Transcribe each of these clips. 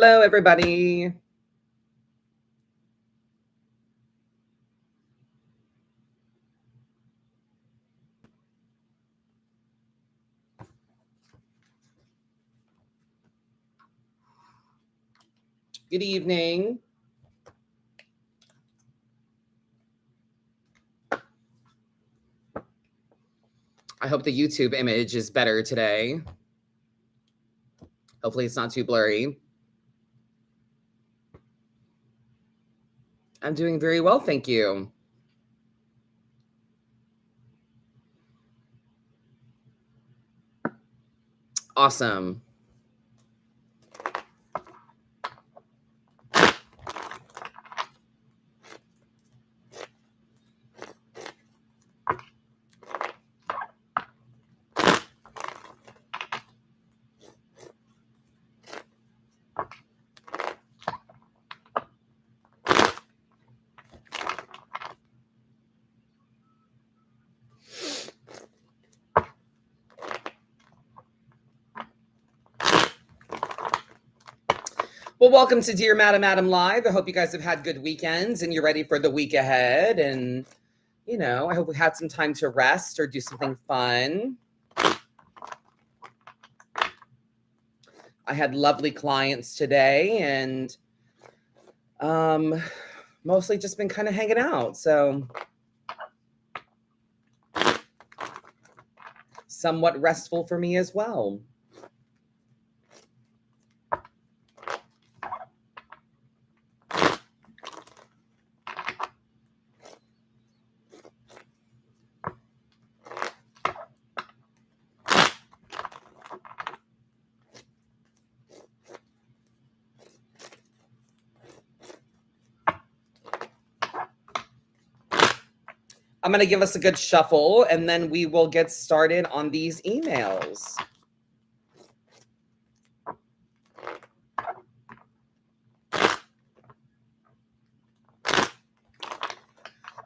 Hello, everybody. Good evening. I hope the YouTube image is better today. Hopefully it's not too blurry. I'm doing very well, thank you. Awesome. Well, welcome to Dear Madam Adam Live. I hope you guys have had good weekends and you're ready for the week ahead. And, I hope we had some time to rest or do something fun. I had lovely clients today and mostly just been kind of hanging out. So somewhat restful for me as well. I'm going to give us a good shuffle and then we will get started on these emails.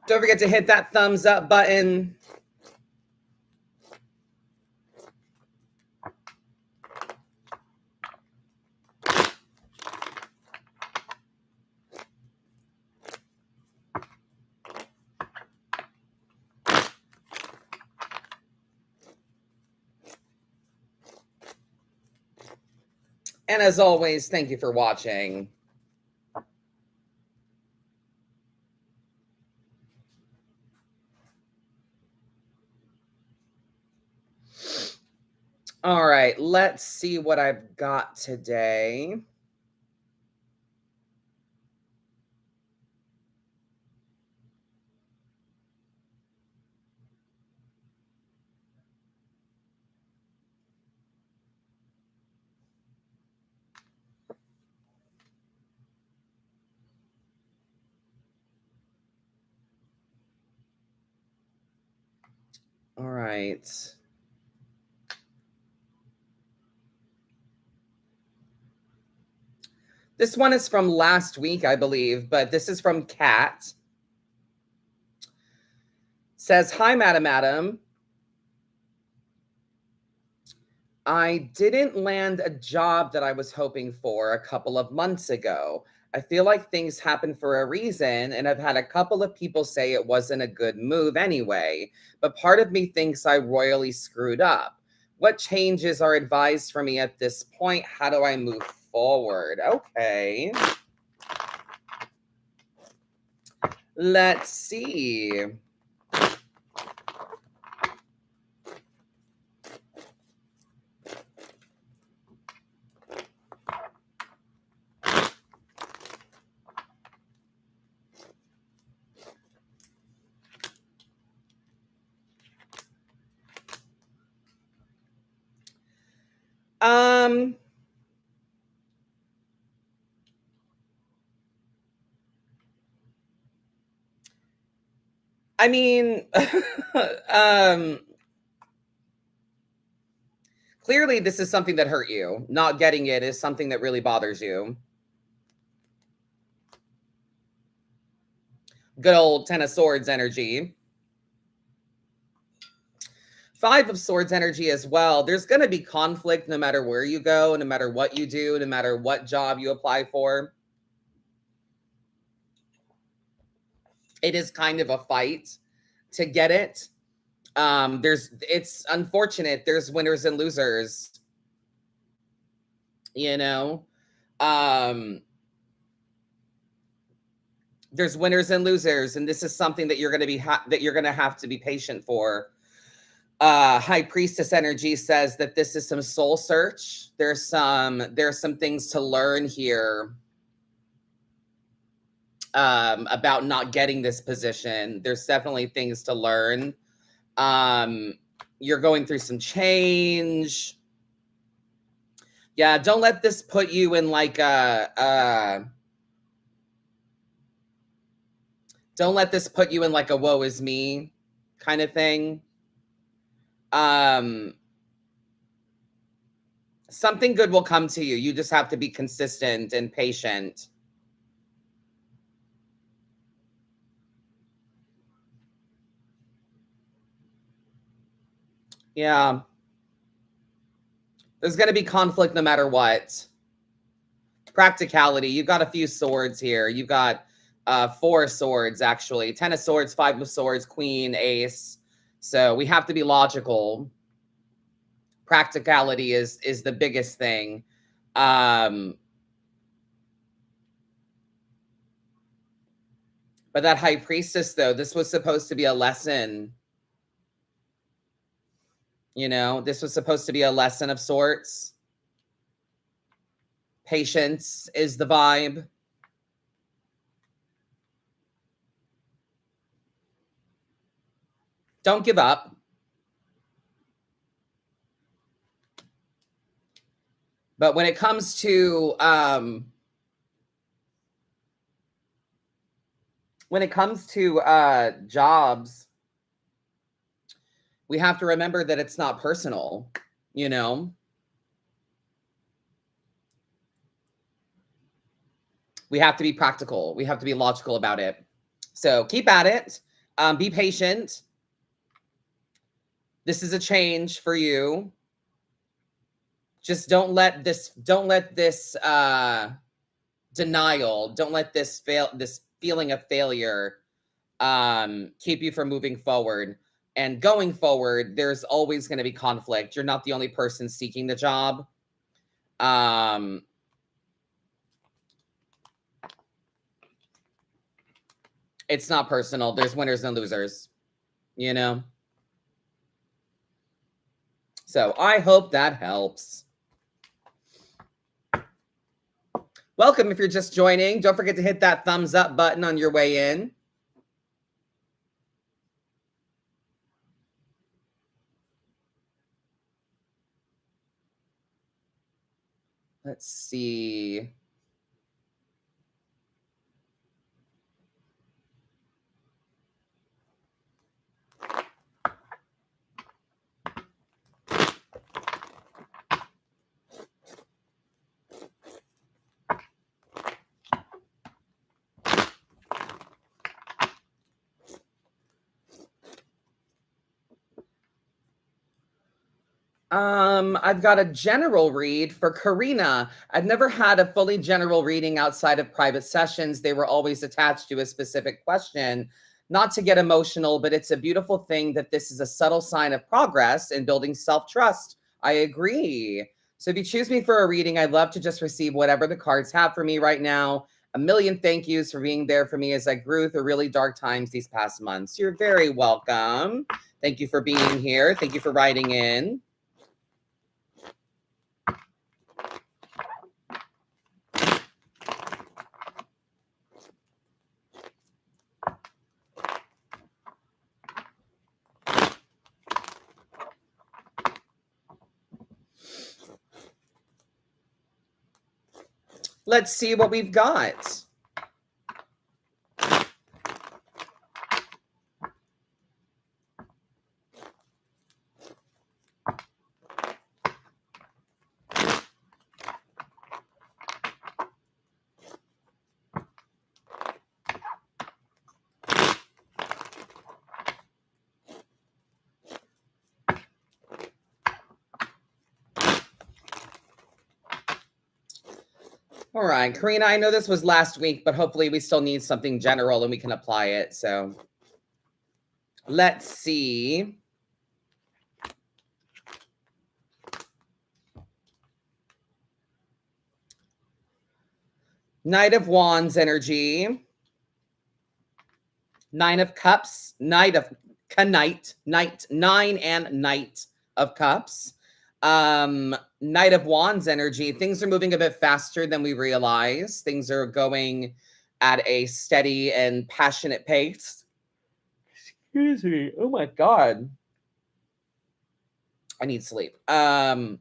Don't forget to hit that thumbs up button. And as always, thank you for watching. All right, let's see what I've got today. All right. This one is from last week, I believe, but this is from Kat. Says, "Hi, Madam Adam. I didn't land a job that I was hoping for a couple of months ago. I feel like things happen for a reason, and I've had a couple of people say it wasn't a good move anyway, but part of me thinks I royally screwed up. What changes are advised for me at this point? How do I move forward?" Okay. Let's see. I mean, clearly this is something that hurt you. Not getting it is something that really bothers you. Good old Ten of Swords energy. Five of Swords energy as well. There's going to be conflict no matter where you go, no matter what you do, no matter what job you apply for. It is kind of a fight to get it. It's unfortunate. There's winners and losers, you know. There's winners and losers, and this is something that you're going to be that you're going to have to be patient for. High Priestess energy says that this is some soul search. There's some things to learn here about not getting this position. There's definitely things to learn. You're going through some change. Yeah, don't let this put you in like don't let this put you in like a woe is me kind of thing. Something good will come to you. You just have to be consistent and patient. Yeah. There's going to be conflict no matter what. Practicality. You've got a few swords here. You've got 4 swords, actually. 10 of swords, 5 of swords, queen, ace. So we have to be logical. Practicality is the biggest thing. But that High Priestess, though, this was supposed to be a lesson. You know, this was supposed to be a lesson of sorts. Patience is the vibe. Don't give up. But when it comes to jobs, we have to remember that it's not personal, you know? We have to be practical. We have to be logical about it. So keep at it. Be patient. This is a change for you. Just don't let this denial, don't let this feeling of failure keep you from moving forward. And going forward, there's always going to be conflict. You're not the only person seeking the job. It's not personal. There's winners and losers, you know? So I hope that helps. Welcome if you're just joining. Don't forget to hit that thumbs up button on your way in. Let's see. I've got a general read for Karina. I've never had a fully general reading outside of private sessions. They were always attached to a specific question. Not to get emotional, but it's a beautiful thing that this is a subtle sign of progress in building self-trust. I agree. So if you choose me for a reading, I'd love to just receive whatever the cards have for me right now. A million thank yous for being there for me as I grew through really dark times these past months. You're very welcome. Thank you for being here. Thank you for writing in. Let's see what we've got. All right, Karina, I know this was last week, but hopefully we still need something general and we can apply it. So let's see. Knight of Wands energy. Nine of Cups. Knight of Knight. Knight. 9 and Knight of Cups. Knight of Wands energy. Things are moving a bit faster than we realize. Things are going at a steady and passionate pace. Excuse me. Oh my God. I need sleep. Things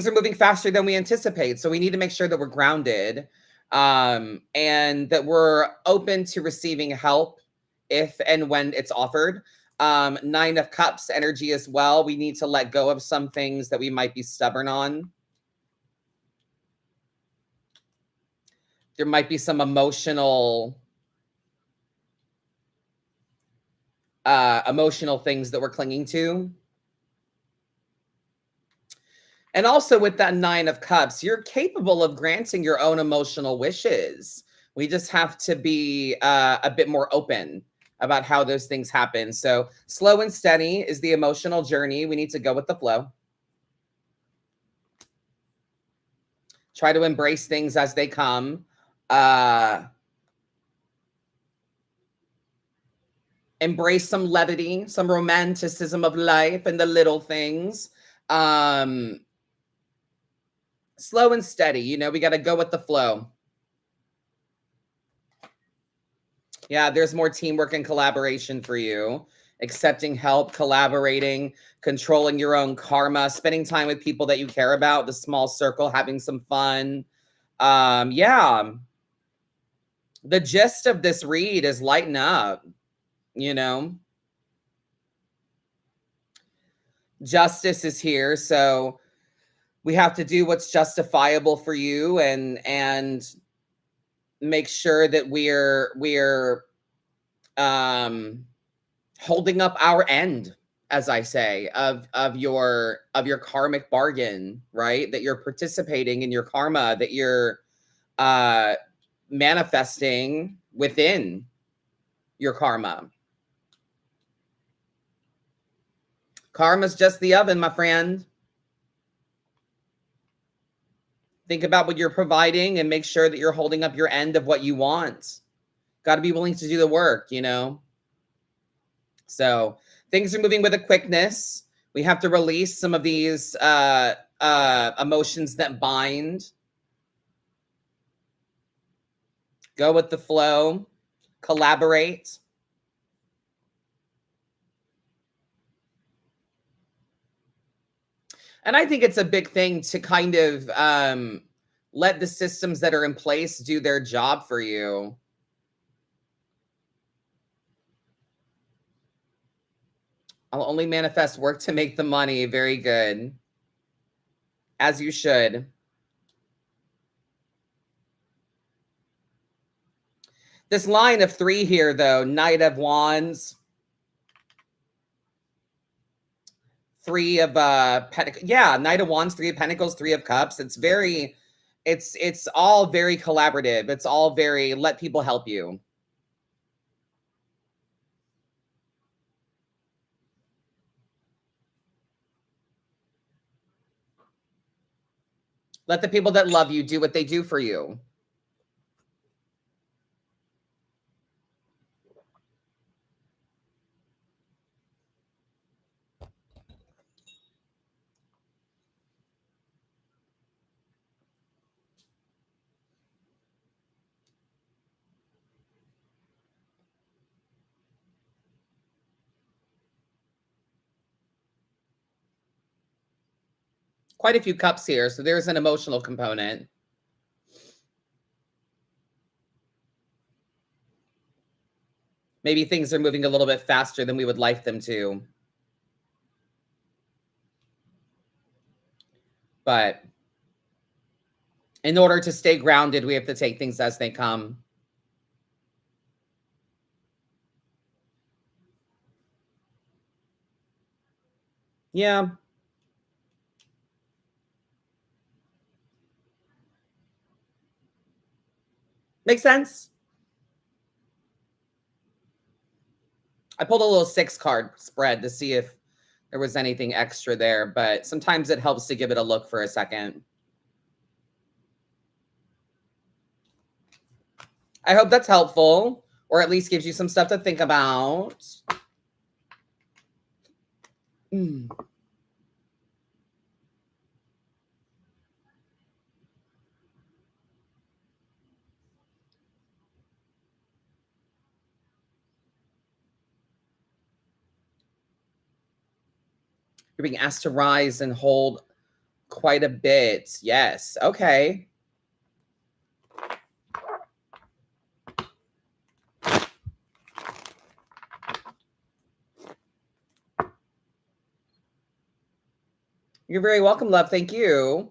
are moving faster than we anticipate. So we need to make sure that we're grounded, and that we're open to receiving help if and when it's offered. Nine of Cups energy as well. We need to let go of some things that we might be stubborn on. There might be some emotional things that we're clinging to. And also with that Nine of Cups, you're capable of granting your own emotional wishes. We just have to be a bit more open about how those things happen. So slow and steady is the emotional journey. We need to go with the flow. Try to embrace things as they come. Embrace some levity, some romanticism of life and the little things. Slow and steady. You know, we got to go with the flow. Yeah, there's more teamwork and collaboration for you. Accepting help, collaborating, controlling your own karma, spending time with people that you care about, the small circle, having some fun. Yeah. The gist of this read is lighten up, you know. Justice is here, so we have to do what's justifiable for you and make sure that we're holding up our end, as I say, of your karmic bargain, right? That you're participating in your karma, that you're manifesting within your karma. Karma's just the oven, my friend. Think about what you're providing and make sure that you're holding up your end of what you want. Got to be willing to do the work, you know? So things are moving with a quickness. We have to release some of these emotions that bind. Go with the flow. Collaborate. And I think it's a big thing to kind of let the systems that are in place do their job for you. I'll only manifest work to make the money. Very good. As you should. This line of 3 here, though, Knight of Wands, 3 of Pentacles. Yeah, Knight of Wands, 3 of Pentacles, 3 of Cups. It's very, it's all very collaborative. It's all very let people help you. Let the people that love you do what they do for you. Quite a few cups here, so there's an emotional component. Maybe things are moving a little bit faster than we would like them to. But in order to stay grounded, we have to take things as they come. Yeah. Make sense? I pulled a little 6-card spread to see if there was anything extra there, but sometimes it helps to give it a look for a second. I hope that's helpful, or at least gives you some stuff to think about. Mm. You're being asked to rise and hold quite a bit. Yes. Okay. You're very welcome, love. Thank you.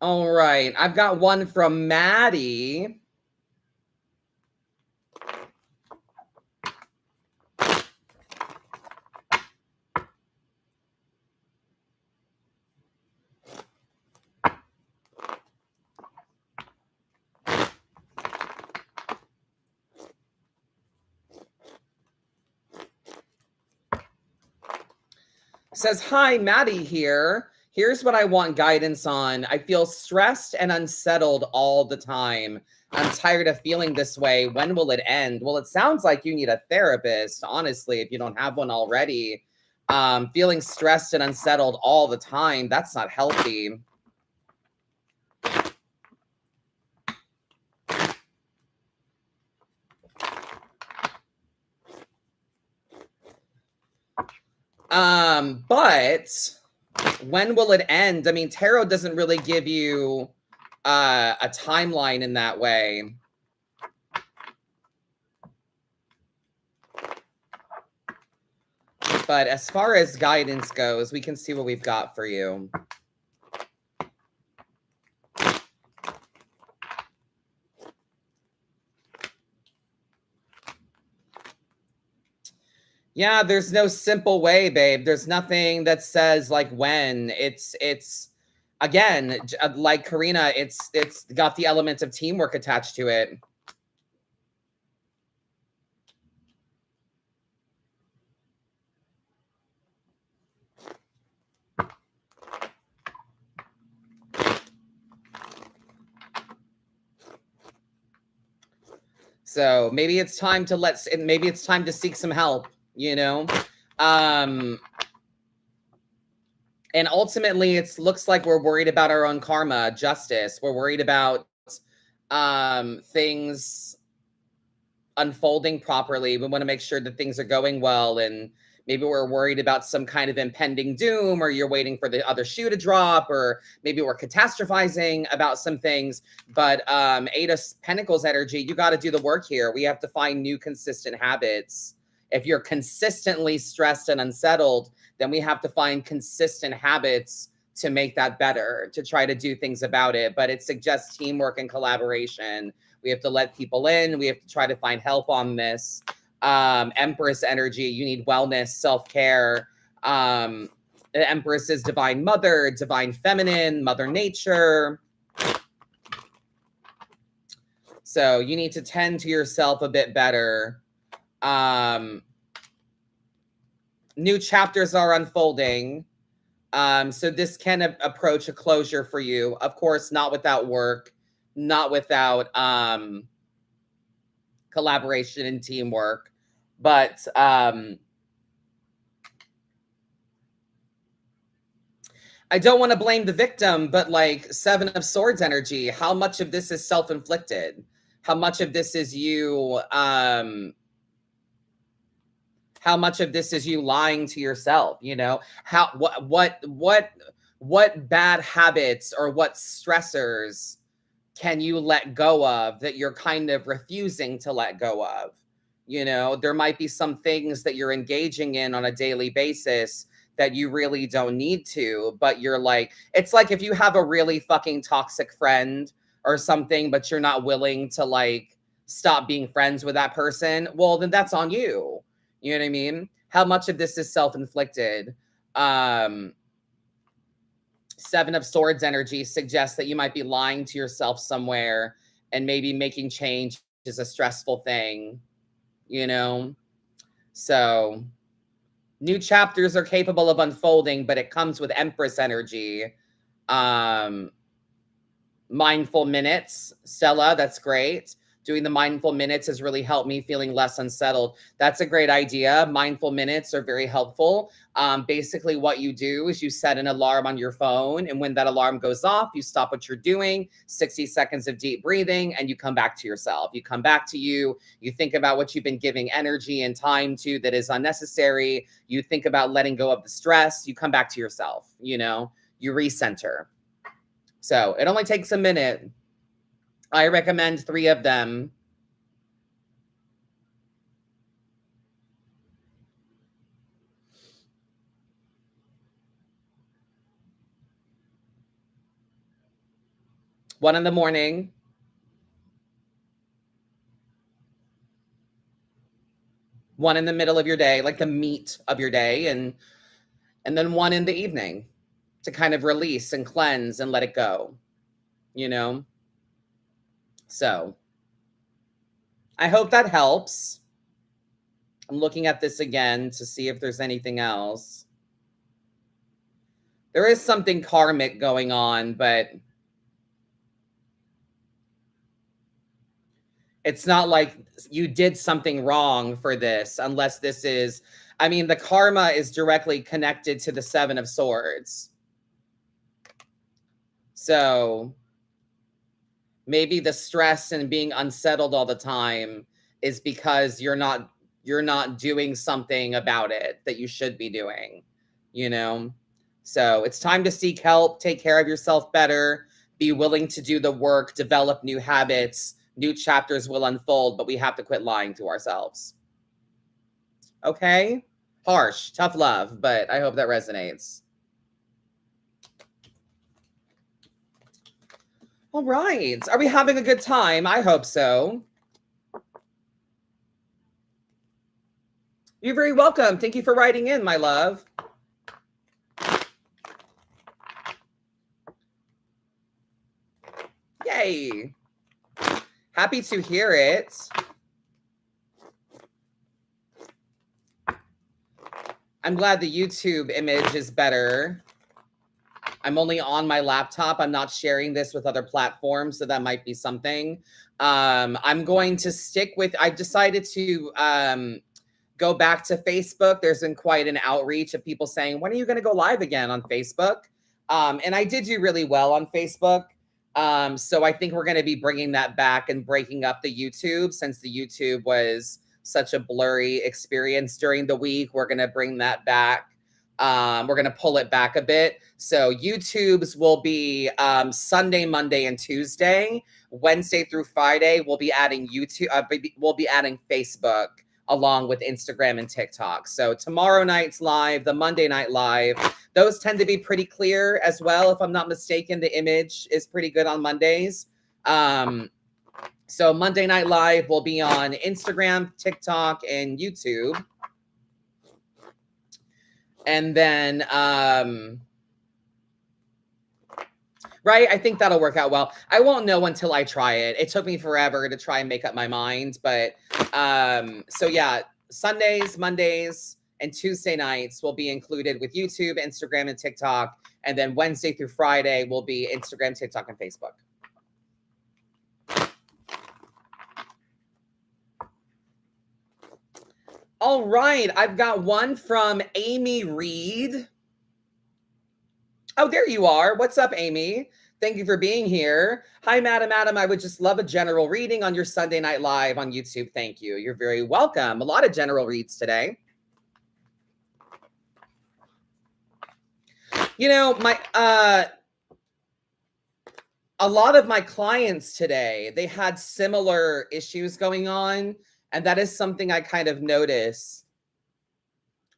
All right. I've got one from Maddie. Says, hi, Maddie here. Here's what I want guidance on. I feel stressed and unsettled all the time. I'm tired of feeling this way. When will it end? Well, it sounds like you need a therapist, honestly, if you don't have one already. Feeling stressed and unsettled all the time, that's not healthy. But when will it end? I mean, tarot doesn't really give you a timeline in that way. But as far as guidance goes, we can see what we've got for you. Yeah, there's no simple way, babe. There's nothing that says like when. It's again, like Karina, it's got the element of teamwork attached to it. So maybe it's time to maybe it's time to seek some help, you know? And ultimately it looks like we're worried about our own karma, justice. We're worried about things unfolding properly. We want to make sure that things are going well, and maybe we're worried about some kind of impending doom, or you're waiting for the other shoe to drop, or maybe we're catastrophizing about some things. But Eight of Pentacles energy, you got to do the work here. We have to find new consistent habits. If you're consistently stressed and unsettled, then we have to find consistent habits to make that better, to try to do things about it. But it suggests teamwork and collaboration. We have to let people in. We have to try to find help on this. Empress energy, you need wellness, self-care. The Empress is divine mother, divine feminine, mother nature. So you need to tend to yourself a bit better. New chapters are unfolding. So this can approach a closure for you. Of course, not without work, not without collaboration and teamwork. But I don't want to blame the victim, but like Seven of Swords energy, how much of this is self-inflicted? How much of this is you how much of this is you lying to yourself? You know, what bad habits or what stressors can you let go of that you're kind of refusing to let go of? You know, there might be some things that you're engaging in on a daily basis that you really don't need to, but you're like, it's like if you have a really fucking toxic friend or something, but you're not willing to like stop being friends with that person, well, then that's on you. You know what I mean? How much of this is self-inflicted? Um, Seven of Swords energy suggests that you might be lying to yourself somewhere, and maybe making change is a stressful thing, you know? So, new chapters are capable of unfolding, but it comes with Empress energy. Um, Mindful minutes, Stella, that's great. Doing the mindful minutes has really helped me feeling less unsettled. That's a great idea. Mindful minutes are very helpful. Basically, what you do is you set an alarm on your phone, and when that alarm goes off, you stop what you're doing, 60 seconds of deep breathing, and you come back to yourself. You come back to you. You think about what you've been giving energy and time to that is unnecessary. You think about letting go of the stress. You come back to yourself, you recenter. So it only takes a minute. I recommend 3 of them. One in the morning, one in the middle of your day, like the meat of your day, and then one in the evening to kind of release and cleanse and let it go, you know? So I hope that helps. I'm looking at this again to see if there's anything else. There is something karmic going on, but it's not like you did something wrong for this, unless this is, I mean, the karma is directly connected to the 7 of Swords. So maybe the stress and being unsettled all the time is because you're not doing something about it that you should be doing, you know? So it's time to seek help, take care of yourself better, be willing to do the work, develop new habits. New chapters will unfold, but we have to quit lying to ourselves. Okay? Harsh, tough love, but I hope that resonates. All right. Are we having a good time? I hope so. You're very welcome. Thank you for writing in, my love. Yay. Happy to hear it. I'm glad the YouTube image is better. I'm only on my laptop. I'm not sharing this with other platforms, so that might be something. I'm going to stick with, I've decided to go back to Facebook. There's been quite an outreach of people saying, when are you going to go live again on Facebook? And I did do really well on Facebook. So I think we're going to be bringing that back and breaking up the YouTube, since the YouTube was such a blurry experience during the week. We're going to bring that back. We're going to pull it back a bit. So YouTube's will be Sunday, Monday, and Tuesday. Wednesday through Friday, we'll be adding YouTube. We'll be adding Facebook along with Instagram and TikTok. So tomorrow night's live, the Monday night live, those tend to be pretty clear as well. If I'm not mistaken, the image is pretty good on Mondays. So Monday night live will be on Instagram, TikTok, and YouTube. And then, right, I think that'll work out well. I won't know until I try it. It took me forever to try and make up my mind. But so yeah, Sundays, Mondays, and Tuesday nights will be included with YouTube, Instagram, and TikTok. And then Wednesday through Friday will be Instagram, TikTok, and Facebook. All right, I've got one from Amy Reed. Oh, there you are. What's up, Amy? Thank you for being here. Hi, Madam Adam. I would just love a general reading on your Sunday Night Live on YouTube. Thank you. You're very welcome. A lot of general reads today. A lot of my clients today, they had similar issues going on, and that is something I kind of notice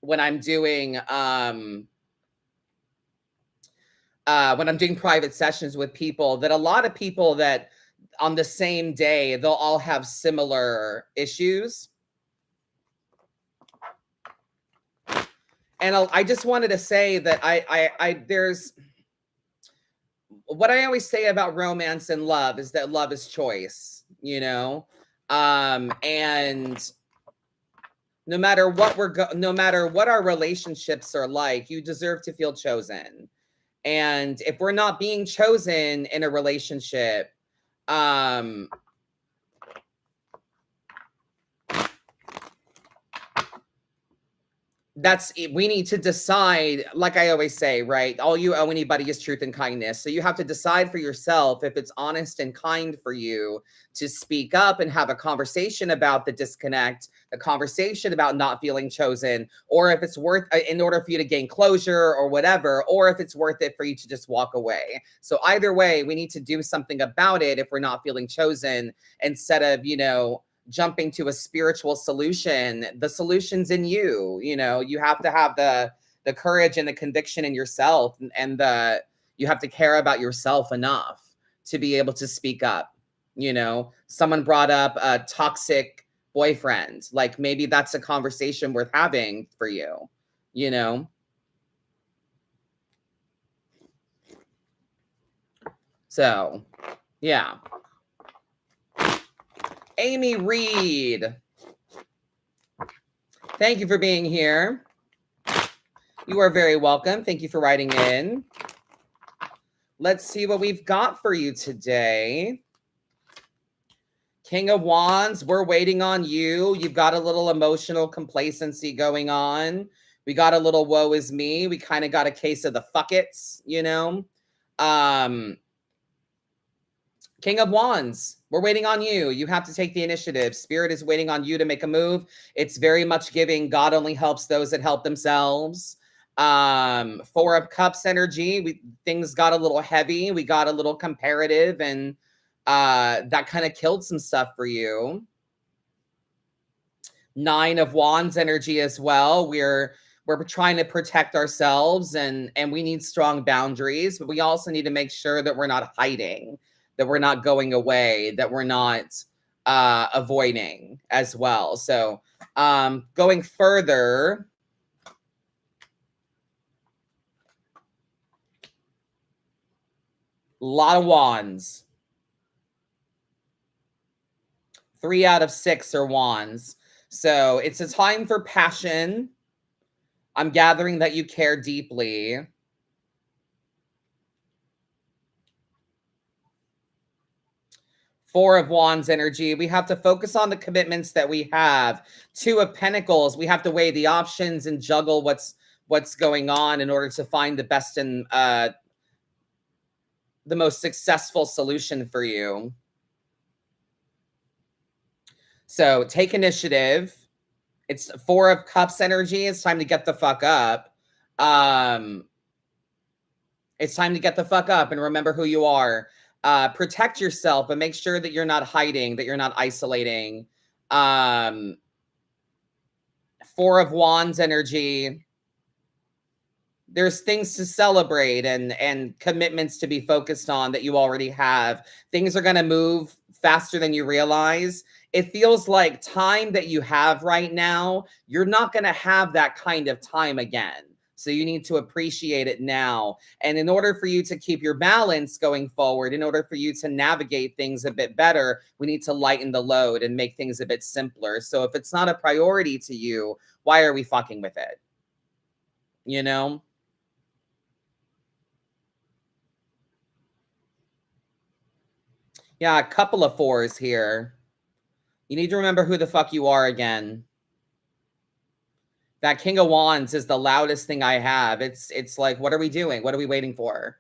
when I'm doing private sessions with people, that a lot of people that on the same day, they'll all have similar issues. And I just wanted to say that there's what I always say about romance and love is that love is choice, you know? And no matter what no matter what our relationships are like, you deserve to feel chosen. And if we're not being chosen in a relationship, um, we need to decide, like I always say, right? All you owe anybody is truth and kindness. So you have to decide for yourself if it's honest and kind for you to speak up and have a conversation about the disconnect, a conversation about not feeling chosen, or if it's worth, in order for you to gain closure or whatever, or if it's worth it for you to just walk away. So either way, we need to do something about it if we're not feeling chosen, instead of, jumping to a spiritual solution. The solution's in you. You have to have the courage and the conviction in yourself, and you have to care about yourself enough to be able to speak up. Someone brought up a toxic boyfriend. Like, maybe that's a conversation worth having for you. So yeah. Amy Reed, thank you for being here. You are very welcome. Thank you for writing in. Let's see what we've got for you today. King of Wands, we're waiting on you. You've got a little emotional complacency going on. We got a little woe is me. We kind of got a case of the fuckets, King of Wands, we're waiting on you. You have to take the initiative. Spirit is waiting on you to make a move. It's very much giving God only helps those that help themselves. Four of Cups energy. Things got a little heavy. We got a little comparative, and that kind of killed some stuff for you. Nine of Wands energy as well. We're trying to protect ourselves, and we need strong boundaries, but we also need to make sure that we're not hiding, that we're not going away, that we're not avoiding as well. So going further, a lot of Wands. 3 out of 6 are Wands. So it's a time for passion. I'm gathering that you care deeply. Four of Wands energy. We have to focus on the commitments that we have. 2 of Pentacles. We have to weigh the options and juggle what's going on in order to find the best and the most successful solution for you. So take initiative. It's 4 of Cups energy. It's time to get the fuck up. It's time to get the fuck up and remember who you are. Protect yourself, but make sure that you're not hiding, that you're not isolating. 4 of Wands energy. There's things to celebrate and commitments to be focused on that you already have. Things are going to move faster than you realize. It feels like time that you have right now, you're not going to have that kind of time again. So you need to appreciate it now. And in order for you to keep your balance going forward, in order for you to navigate things a bit better, we need to lighten the load and make things a bit simpler. So if it's not a priority to you, why are we fucking with it? Yeah, a couple of 4s here. You need to remember who the fuck you are again. That King of Wands is the loudest thing I have. It's like, what are we doing? What are we waiting for?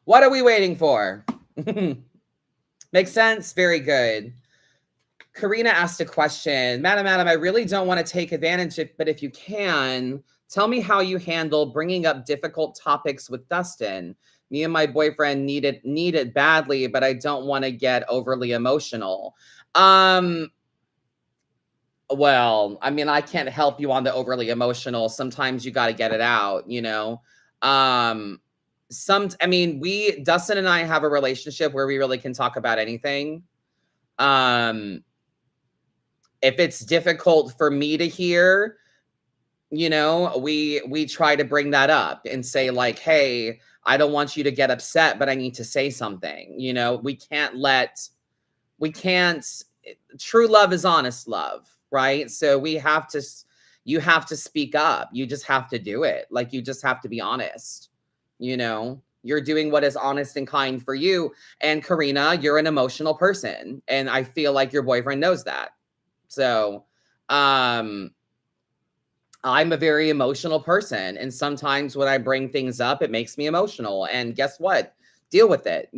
What are we waiting for? Makes sense? Very good. Karina asked a question. Madam, I really don't want to take advantage of, but if you can, tell me how you handle bringing up difficult topics with Dustin. Me and my boyfriend need it badly, but I don't want to get overly emotional. Well, I mean, I can't help you on the overly emotional. Sometimes you got to get it out, I mean, Dustin and I have a relationship where we really can talk about anything. If it's difficult for me to hear, we try to bring that up and say like, "Hey, I don't want you to get upset, but I need to say something." We can't true love is honest love, right? So you have to speak up. You just have to do it. Like you just have to be honest. You're doing what is honest and kind for you. And Karina, you're an emotional person, and I feel like your boyfriend knows that. So, um I'm a very emotional person, and sometimes when I bring things up, it makes me emotional, and guess what? Deal with it.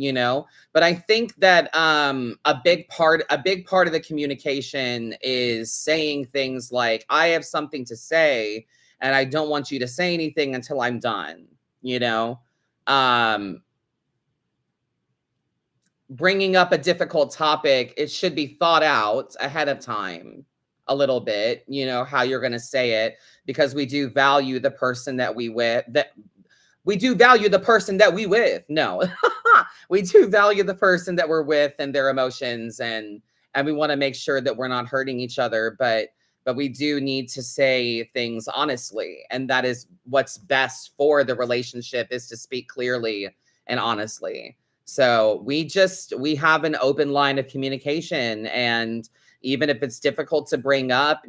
But I think that a big part of the communication is saying things like, "I have something to say, and I don't want you to say anything until I'm done." You know? Um Bringing up a difficult topic, it should be thought out ahead of time a little bit, how you're going to say it, because we do value the person that we do value the person that we with. No. We do value the person that we're with and their emotions, and we want to make sure that we're not hurting each other, but we do need to say things honestly, and that is what's best for the relationship, is to speak clearly and honestly. So we have an open line of communication, and even if it's difficult to bring up,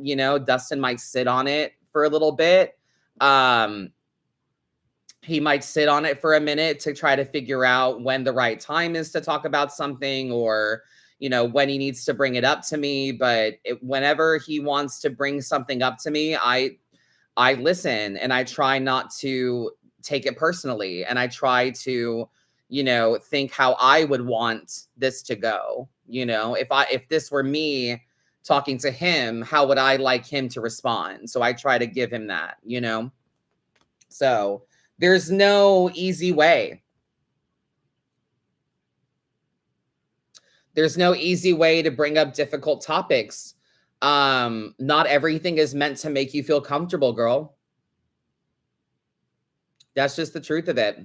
Dustin might sit on it for a little bit. Um, he might sit on it for a minute to try to figure out when the right time is to talk about something, or when he needs to bring it up to me. But whenever he wants to bring something up to me, I listen, and I try not to take it personally, and I try to think how I would want this to go. If this were me talking to him, how would I like him to respond? So I try to give him that. So there's no easy way. There's no easy way to bring up difficult topics. Not everything is meant to make you feel comfortable, girl. That's just the truth of it.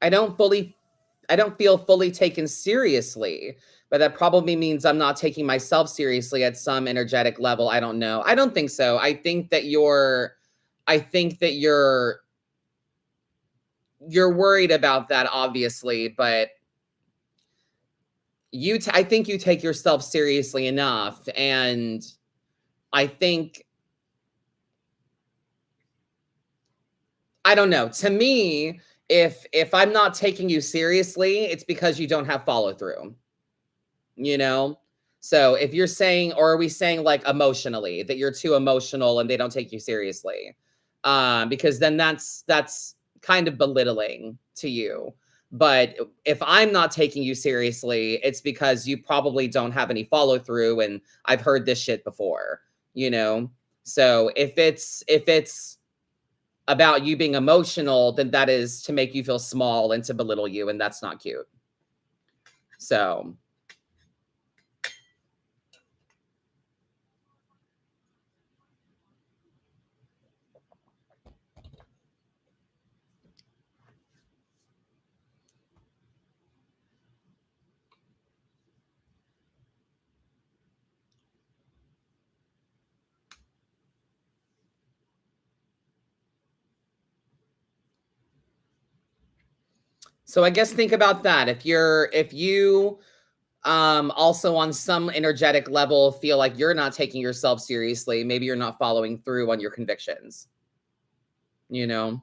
I don't fully I don't feel fully taken seriously, but that probably means I'm not taking myself seriously at some energetic level. I don't know. I don't think so. I think that you're worried about that, obviously, but I think you take yourself seriously enough, and I think I don't know. To me, if I'm not taking you seriously, it's because you don't have follow through. you know? So if you're saying, or are we saying like emotionally that you're too emotional and they don't take you seriously? Because then that's kind of belittling to you. But if I'm not taking you seriously, it's because you probably don't have any follow through, and I've heard this shit before, you know? So if it's about you being emotional, then that is to make you feel small and to belittle you, and that's not cute. So So I guess think about that. If you also on some energetic level feel like you're not taking yourself seriously, maybe you're not following through on your convictions, you know?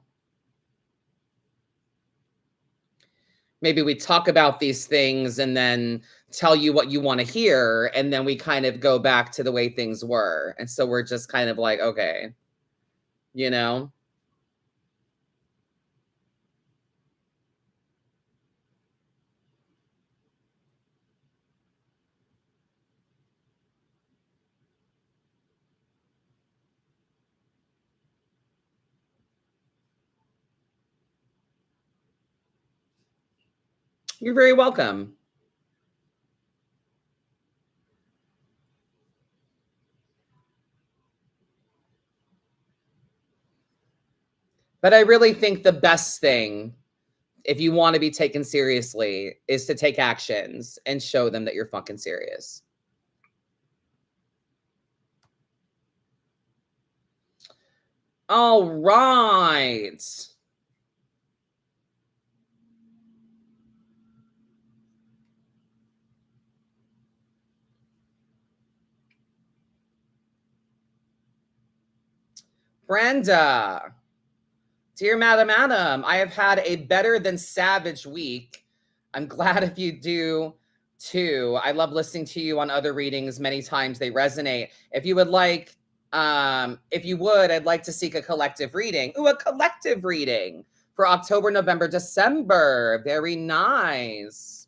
Maybe we talk about these things and then tell you what you want to hear, and then we kind of go back to the way things were. And so we're just kind of like, okay, you know? You're very welcome. But I really think the best thing if you want to be taken seriously, is to take actions and show them that you're fucking serious. All right. Brenda, dear Madam Adam, I have had a better than savage week. I'm glad if you do too. I love listening to you on other readings. Many times they resonate. If you would like, I'd like to seek a collective reading. Ooh, a collective reading for October, November, December. Very nice.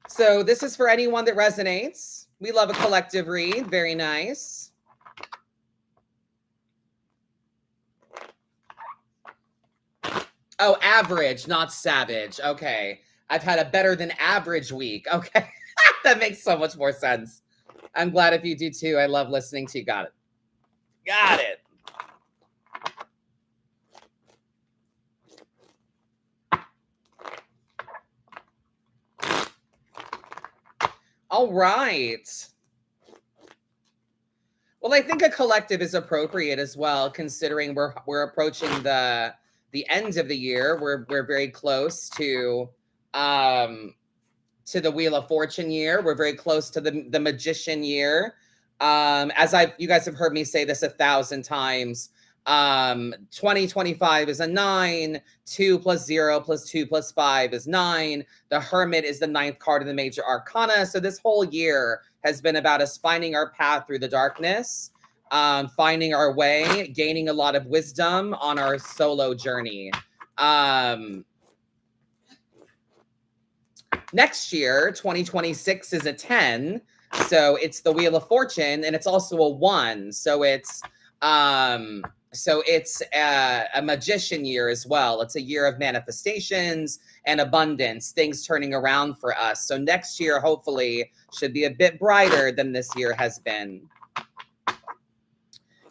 So this is for anyone that resonates. We love a collective read. Very nice. Oh, average, not savage. Okay. I've had a better than average week. Okay. That makes so much more sense. I'm glad if you do too. I love listening to you. Got it. Got it. All right. Well, I think a collective is appropriate as well, considering we're approaching the end of the year. We're very close to the Wheel of Fortune year. We're very close to the Magician year. You guys have heard me say this 1,000 times. 2025 is a 9. 2 plus 0 plus 2 plus 5 is 9. The Hermit is the 9th card of the major arcana. So this whole year has been about us finding our path through the darkness, finding our way, gaining a lot of wisdom on our solo journey. Next year, 2026 is a 10. So it's the Wheel of Fortune, and it's also a 1. So it's a magician year as well. It's a year of manifestations and abundance, things turning around for us. So next year, hopefully, should be a bit brighter than this year has been,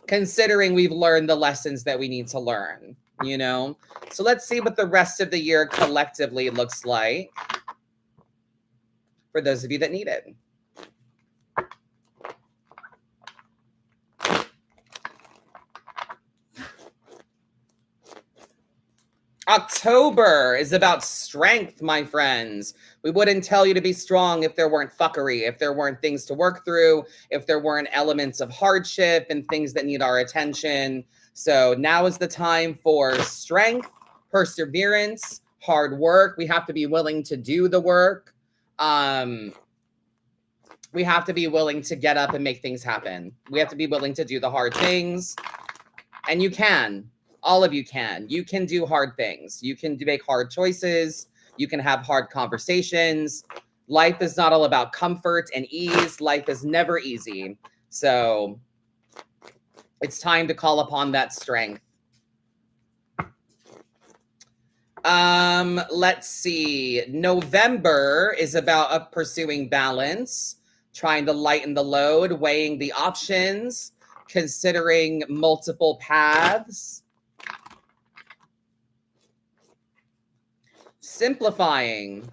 considering we've learned the lessons that we need to learn, you know? So let's see what the rest of the year collectively looks like for those of you that need it. October is about strength, my friends. We wouldn't tell you to be strong if there weren't fuckery, if there weren't things to work through, if there weren't elements of hardship and things that need our attention. So now is the time for strength, perseverance, hard work. We have to be willing to do the work. We have to be willing to get up and make things happen. We have to be willing to do the hard things. And you can. All of you can. You can do hard things. You can make hard choices. You can have hard conversations. Life is not all about comfort and ease. Life is never easy. So it's time to call upon that strength. Let's see. November is about pursuing balance, trying to lighten the load, weighing the options, considering multiple paths, simplifying.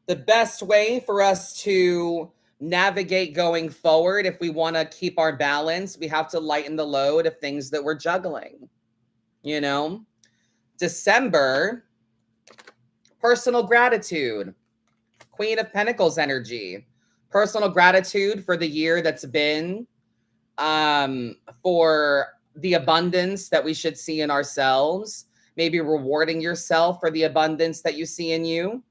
The best way for us to navigate going forward, if we want to keep our balance, we have to lighten the load of things that we're juggling, you know? December, personal gratitude, Queen of Pentacles energy, personal gratitude for the year that's been, for the abundance that we should see in ourselves, maybe rewarding yourself for the abundance that you see in you.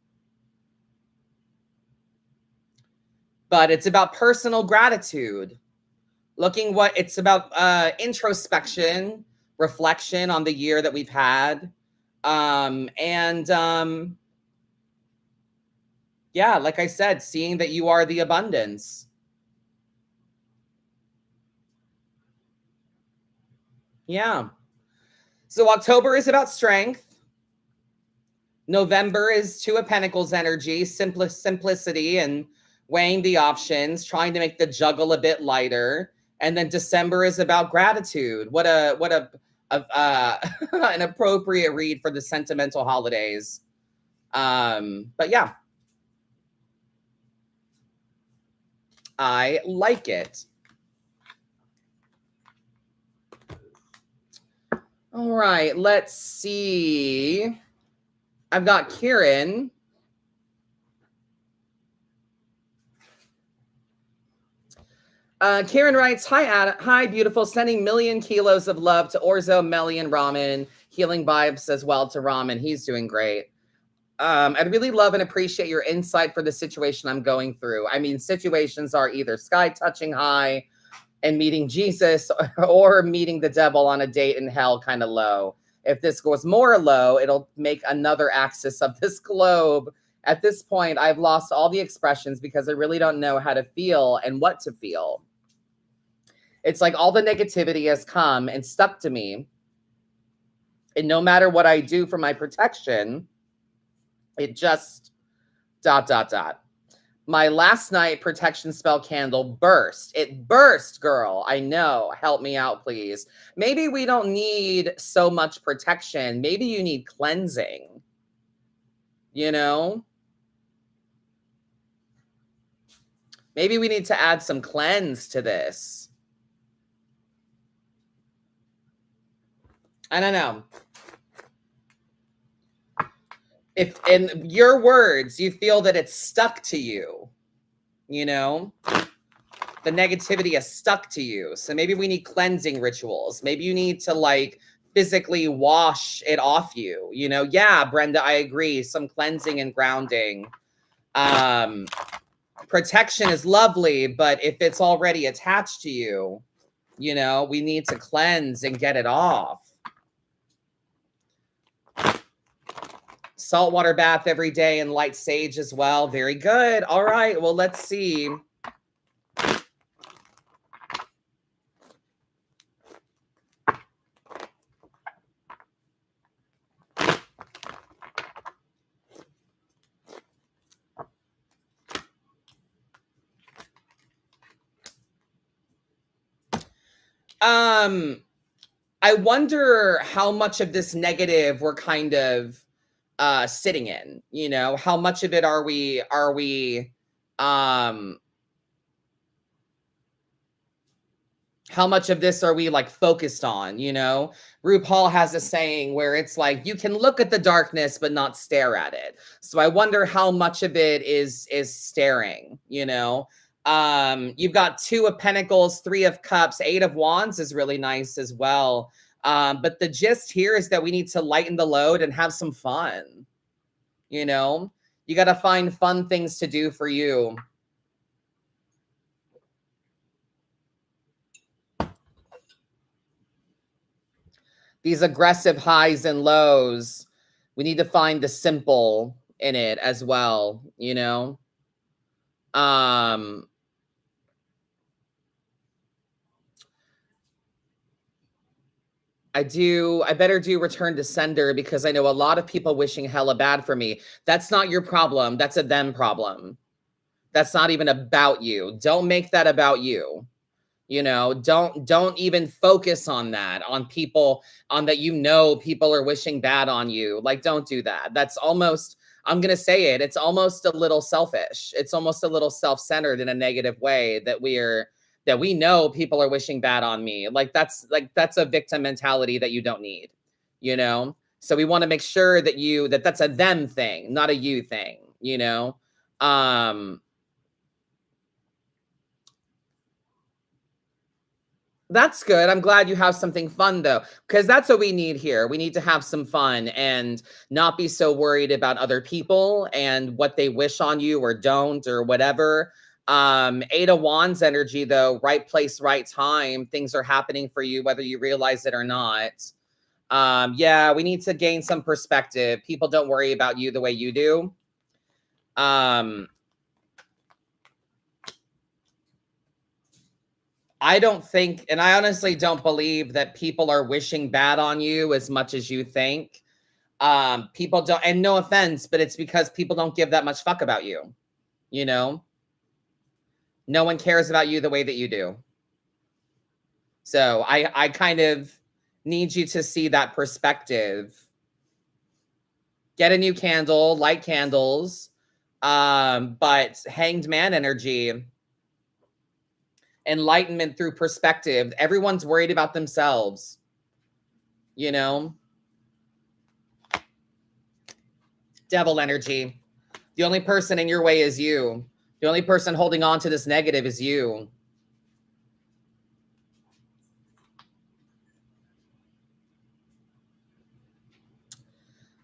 But it's about personal gratitude. It's about introspection, reflection on the year that we've had. Yeah, like I said, seeing that you are the abundance. Yeah. So October is about strength. November is Two of Pentacles energy, simplicity and weighing the options, trying to make the juggle a bit lighter. And then December is about gratitude. What a an appropriate read for the sentimental holidays. But yeah, I like it. All right, let's see. I've got Kieran. Karen writes, hi, Adam. Hi, beautiful. Sending million kilos of love to Orzo, Melly, and Ramen. Healing vibes as well to Ramen. He's doing great. I'd really love and appreciate your insight for the situation I'm going through. I mean, situations are either sky touching high and meeting Jesus or meeting the devil on a date in hell kind of low. If this goes more low, it'll make another axis of this globe. At this point, I've lost all the expressions because I really don't know how to feel and what to feel. It's like all the negativity has come and stuck to me. And no matter what I do for my protection, it just ... My last night protection spell candle burst. It burst, girl. I know. Help me out, please. Maybe we don't need so much protection. Maybe you need cleansing. You know? Maybe we need to add some cleanse to this. I don't know. If in your words, you feel that it's stuck to you, you know, the negativity has stuck to you. So maybe we need cleansing rituals. Maybe you need to like physically wash it off you, you know? Yeah, Brenda, I agree. Some cleansing and grounding. Protection is lovely, but if it's already attached to you, you know, we need to cleanse and get it off. Saltwater bath every day and light sage as well. Very good. All right. Well, let's see. I wonder how much of this negative we're kind of sitting in, you know, how much of it are we how much of this are we like focused on, you know? RuPaul has a saying where it's like you can look at the darkness but not stare at it. So I wonder how much of it is staring, you know? You've got Two of Pentacles, Three of Cups, Eight of Wands is really nice as well. But the gist here is that we need to lighten the load and have some fun. You know, you got to find fun things to do for you. These aggressive highs and lows, we need to find the simple in it as well, you know? I better do return to sender because I know a lot of people wishing hella bad for me. That's not your problem. That's a them problem. That's not even about you. Don't make that about you. You know, don't even focus on that, on people, on that, you know, people are wishing bad on you. Like, don't do that. That's almost, I'm going to say it, it's almost a little selfish. It's almost a little self-centered in a negative way that we know people are wishing bad on me. Like that's a victim mentality that you don't need, you know? So we want to make sure that that's a them thing, not a you thing, you know? That's good. I'm glad you have something fun though, because that's what we need here. We need to have some fun and not be so worried about other people and what they wish on you or don't or whatever. Eight of Wands energy though, right place, right time. Things are happening for you, whether you realize it or not. Yeah, we need to gain some perspective. People don't worry about you the way you do. I don't think, and I honestly don't believe that people are wishing bad on you as much as you think. People don't, and no offense, but it's because people don't give that much fuck about you. You know, no one cares about you the way that you do. So I kind of need you to see that perspective. Get a new candle, light candles, but hanged man energy, enlightenment through perspective. Everyone's worried about themselves, you know? Devil energy. The only person in your way is you. The only person holding on to this negative is you.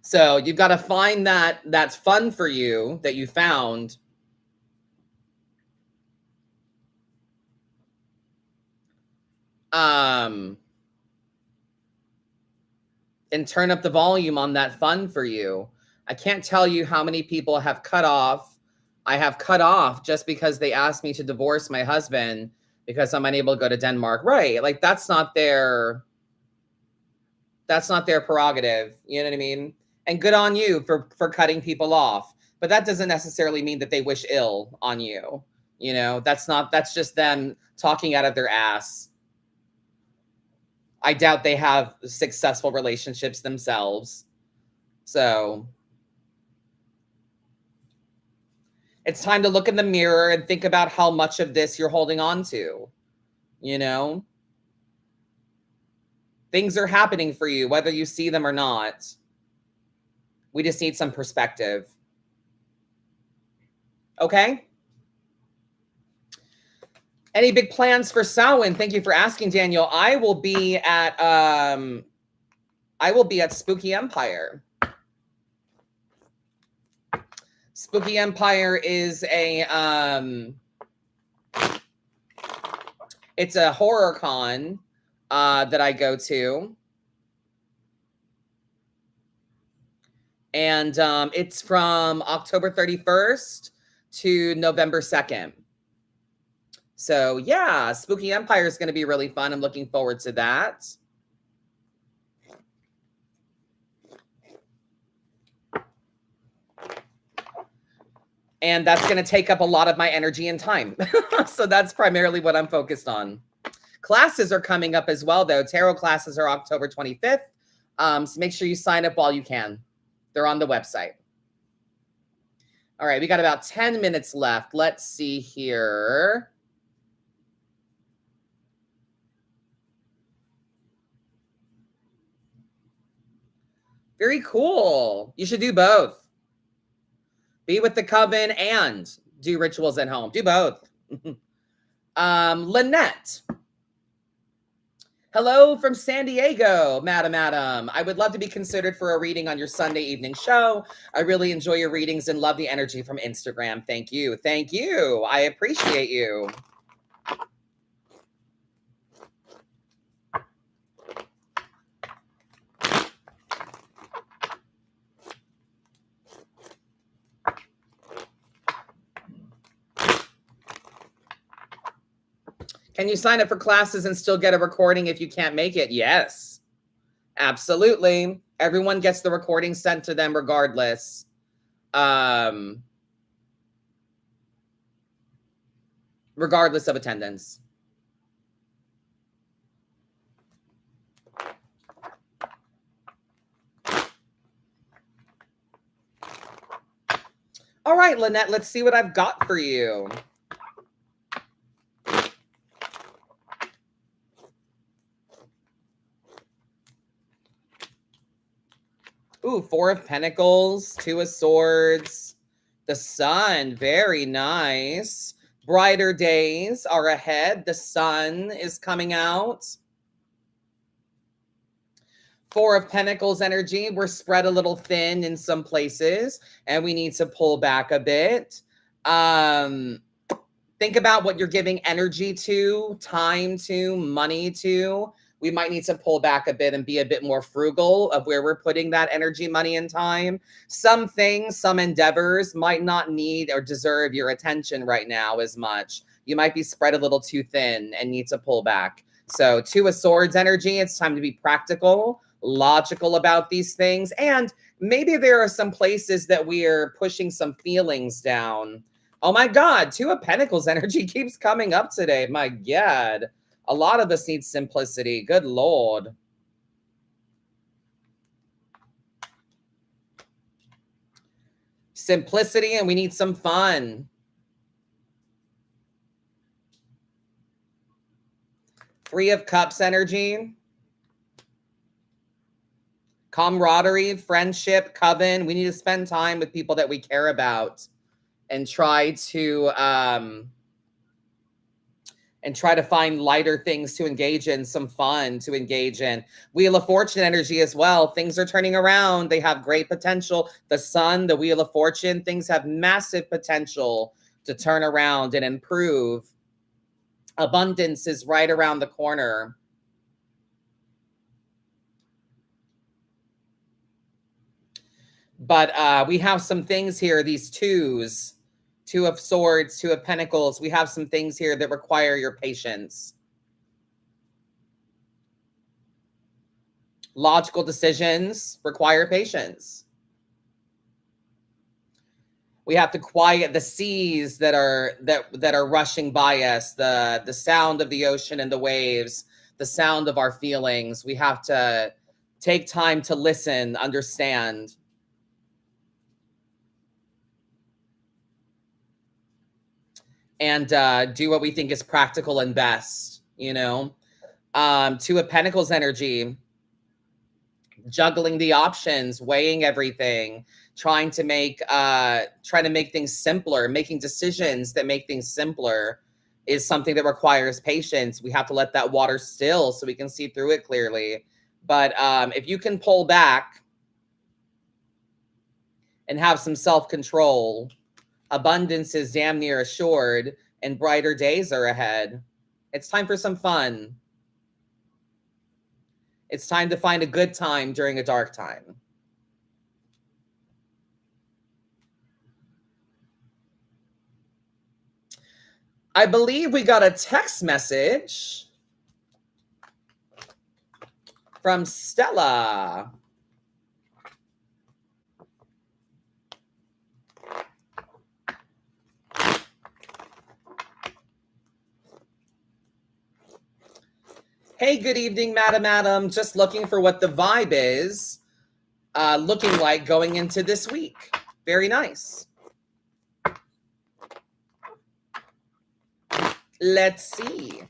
So you've got to find that's fun for you, that you found. And turn up the volume on that fun for you. I can't tell you how many people have cut off. I have cut off just because they asked me to divorce my husband because I'm unable to go to Denmark. Right. Like that's not their prerogative. You know what I mean? And good on you for cutting people off. But that doesn't necessarily mean that they wish ill on you. You know, that's just them talking out of their ass. I doubt they have successful relationships themselves. So it's time to look in the mirror and think about how much of this you're holding on to. You know, things are happening for you, whether you see them or not. We just need some perspective. Okay? Any big plans for Samhain? Thank you for asking, Daniel. I will be at Spooky Empire. Spooky Empire is it's a horror con that I go to. And it's from October 31st to November 2nd. So yeah, Spooky Empire is going to be really fun. I'm looking forward to that. And that's going to take up a lot of my energy and time. So that's primarily what I'm focused on. Classes are coming up as well, though. Tarot classes are October 25th. So make sure you sign up while you can. They're on the website. All right, we got about 10 minutes left. Let's see here. Very cool. You should do both. Be with the coven and do rituals at home. Do both. Lynette. Hello from San Diego, Madam Adam. I would love to be considered for a reading on your Sunday evening show. I really enjoy your readings and love the energy from Instagram. Thank you. Thank you. I appreciate you. Can you sign up for classes and still get a recording if you can't make it? Yes, absolutely. Everyone gets the recording sent to them regardless. Regardless of attendance. All right, Lynette, let's see what I've got for you. Ooh, 4 of Pentacles, 2 of Swords, the Sun, very nice. Brighter days are ahead. The sun is coming out. 4 of Pentacles energy. We're spread a little thin in some places, and we need to pull back a bit. Think about what you're giving energy to, time to, money to. We might need to pull back a bit and be a bit more frugal of where we're putting that energy, money, and time. Some things, some endeavors might not need or deserve your attention right now as much. You might be spread a little too thin and need to pull back. So 2 of Swords energy, it's time to be practical, logical about these things, and Maybe there are some places that we are pushing some feelings down. Oh my God, Two of Pentacles energy keeps coming up today. My God. A lot of us need simplicity. Good Lord. Simplicity, and we need some fun. Three of Cups energy. Camaraderie, friendship, coven. We need to spend time with people that we care about and try to find lighter things to engage in, some fun to engage in. Wheel of Fortune energy as well. Things are turning around. They have great potential. The Sun, the Wheel of Fortune, things have massive potential to turn around and improve. Abundance is right around the corner. But we have some things here, these twos, Two of Swords, Two of Pentacles. We have some things here that require your patience. Logical decisions require patience. We have to quiet the seas that are rushing by us, the sound of the ocean and the waves, the sound of our feelings. We have to take time to listen, understand. And do what we think is practical and best, you know? Two of Pentacles energy, juggling the options, weighing everything, trying to make things simpler. Making decisions that make things simpler is something that requires patience. We have to let that water still so we can see through it clearly. But if you can pull back and have some self-control, abundance is damn near assured and brighter days are ahead. It's time for some fun. It's time to find a good time during a dark time. I believe we got a text message from Stella. Hey, good evening, Madam Adam. Just looking for what the vibe is looking like going into this week. Very nice. Let's see.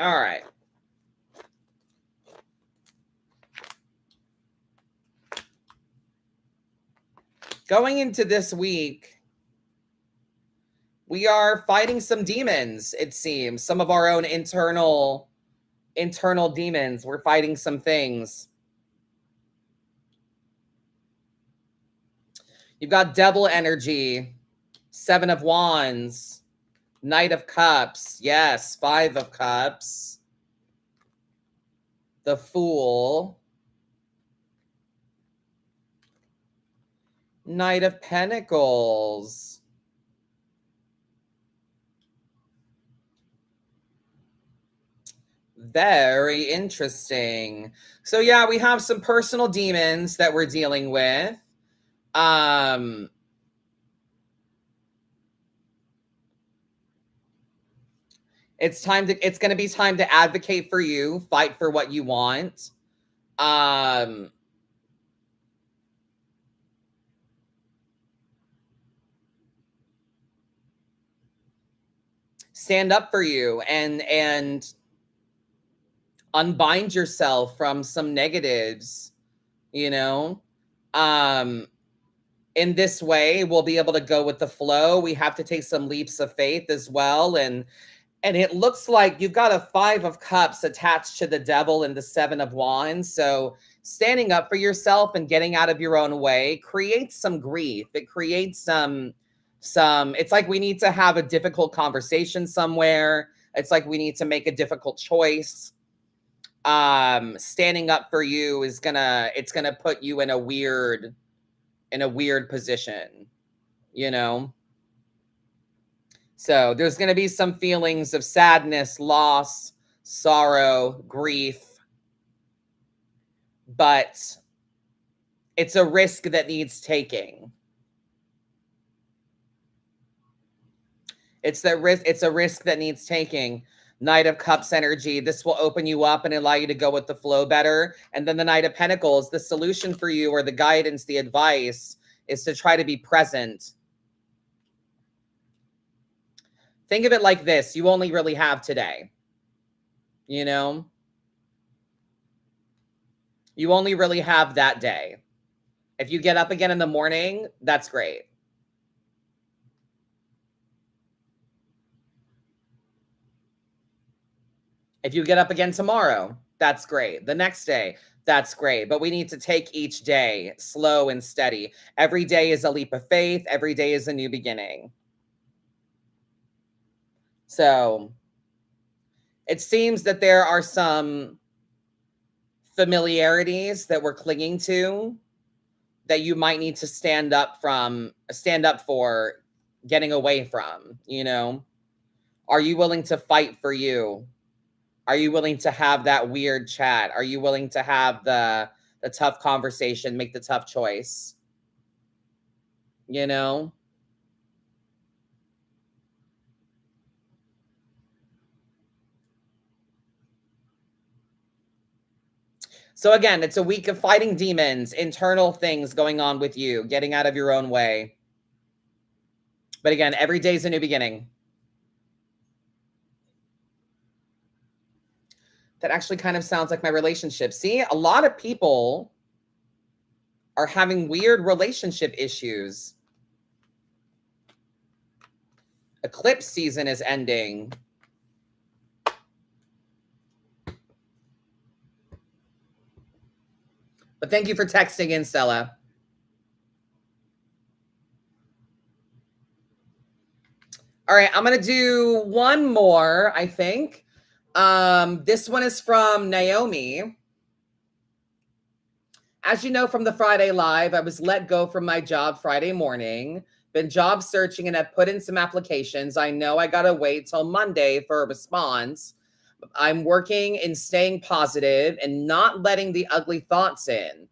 All right. Going into this week, we are fighting some demons, it seems. Some of our own internal demons. We're fighting some things. You've got Devil energy, Seven of Wands, Knight of Cups. Yes, Five of Cups. The Fool. Knight of Pentacles. Very interesting. So yeah, we have some personal demons that we're dealing with. It's going to be time to advocate for you, fight for what you want. Stand up for you and unbind yourself from some negatives, you know? In this way, we'll be able to go with the flow. We have to take some leaps of faith as well. And And it looks like you've got a 5 of Cups attached to the Devil and the 7 of Wands. So standing up for yourself and getting out of your own way creates some grief. It creates it's like we need to have a difficult conversation somewhere. It's like we need to make a difficult choice. Standing up for you it's gonna put you in a weird position, you know? So there's going to be some feelings of sadness, loss, sorrow, grief, but it's a risk that needs taking. It's a risk that needs taking. Knight of Cups energy. This will open you up and allow you to go with the flow better. And then the Knight of Pentacles, the solution for you, or the guidance, the advice, is to try to be present. Think of it like this. You only really have today. You know? You only really have that day. If you get up again in the morning, that's great. If you get up again tomorrow, that's great. The next day, that's great. But we need to take each day slow and steady. Every day is a leap of faith. Every day is a new beginning. So it seems that there are some familiarities that we're clinging to that you might need to stand up for getting away from, you know? Are you willing to fight for you? Are you willing to have that weird chat? Are you willing to have the tough conversation, make the tough choice? You know? So again, it's a week of fighting demons, internal things going on with you, getting out of your own way. But again, every day is a new beginning. That actually kind of sounds like my relationship. See, a lot of people are having weird relationship issues. Eclipse season is ending. But thank you for texting in, Stella. All right, I'm going to do one more, I think. This one is from Naomi. As you know from the Friday Live, I was let go from my job Friday morning. Been job searching and have put in some applications. I know I got to wait till Monday for a response. I'm working and staying positive and not letting the ugly thoughts in.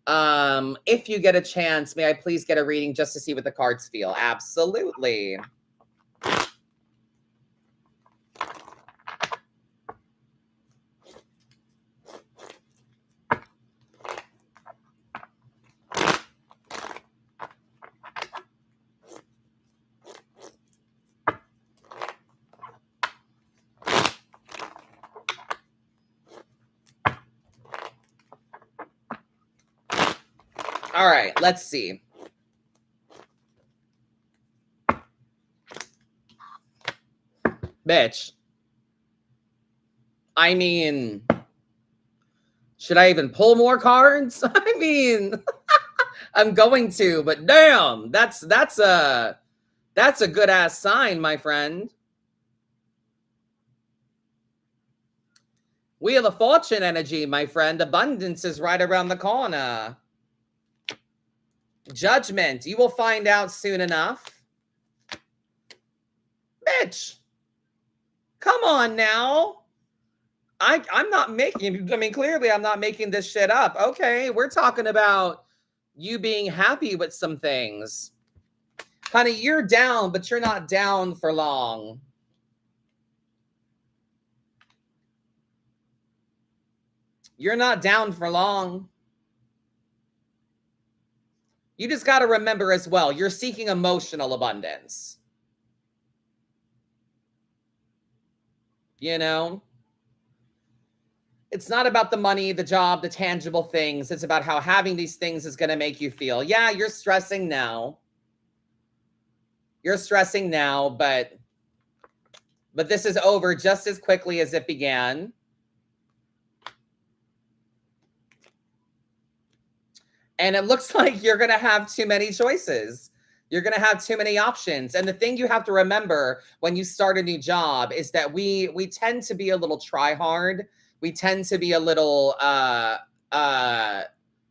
If you get a chance, may I please get a reading just to see what the cards feel? Absolutely. All right, let's see. Bitch. I mean, should I even pull more cards? I mean, I'm going to, but damn, that's a good ass sign, my friend. Wheel of Fortune energy, my friend. Abundance is right around the corner. Judgment. You will find out soon enough. Bitch. Come on now. I'm not making, I mean, clearly I'm not making this shit up. Okay, we're talking about you being happy with some things. Honey, you're down, but you're not down for long. You're not down for long. You just got to remember as well, you're seeking emotional abundance. You know? It's not about the money, the job, the tangible things. It's about how having these things is going to make you feel. Yeah, you're stressing now. You're stressing now, but But this is over just as quickly as it began. And it looks like you're going to have too many choices. You're going to have too many options. And the thing you have to remember when you start a new job is that we tend to be a little try hard. We tend to be a little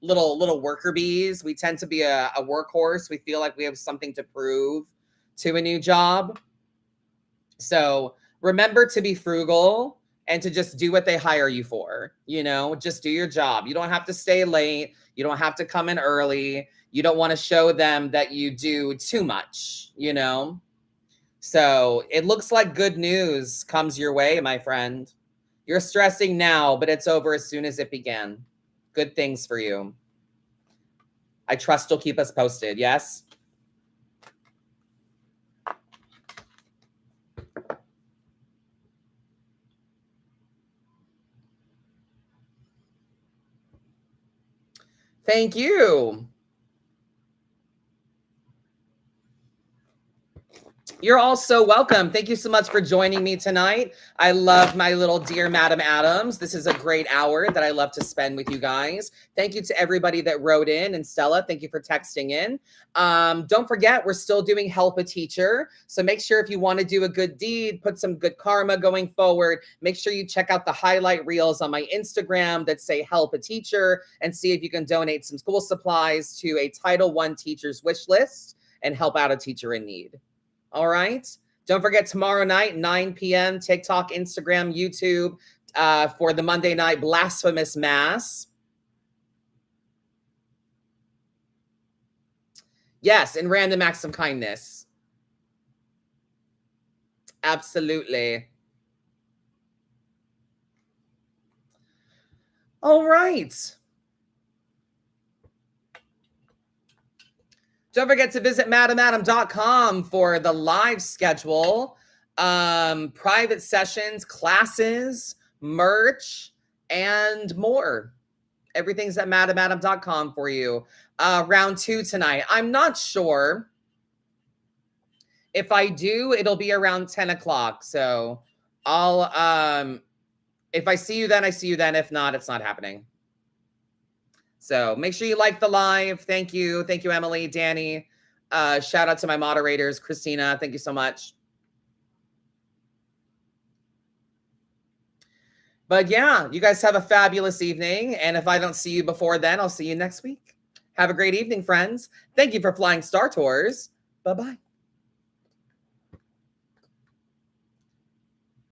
little worker bees. We tend to be a workhorse. We feel like we have something to prove to a new job. So remember to be frugal and to just do what they hire you for. You know, just do your job. You don't have to stay late. You don't have to come in early. You don't want to show them that you do too much, you know? So it looks like good news comes your way, my friend. You're stressing now, but it's over as soon as it began. Good things for you. I trust you'll keep us posted. Yes? Thank you. You're all so welcome. Thank you so much for joining me tonight. I love my little Dear Madam Adams. This is a great hour that I love to spend with you guys. Thank you to everybody that wrote in. And Stella, thank you for texting in. Don't forget, we're still doing Help a Teacher. So make sure if you want to do a good deed, put some good karma going forward, make sure you check out the highlight reels on my Instagram that say Help a Teacher and see if you can donate some school supplies to a Title I teacher's wish list and help out a teacher in need. All right. Don't forget tomorrow night, 9 p.m., TikTok, Instagram, YouTube, for the Monday night blasphemous mass. Yes, and random acts of kindness. Absolutely. All right. Don't forget to visit dearmadamadam.com for the live schedule, private sessions, classes, merch, and more. Everything's at dearmadamadam.com for you. Round 2 tonight. I'm not sure. If I do, it'll be around 10 o'clock. So I'll, if I see you then, I see you then. If not, it's not happening. So make sure you like the live. Thank you. Thank you, Emily, Danny. Shout out to my moderators, Christina. Thank you so much. But yeah, you guys have a fabulous evening. And if I don't see you before then, I'll see you next week. Have a great evening, friends. Thank you for flying Star Tours. Bye-bye.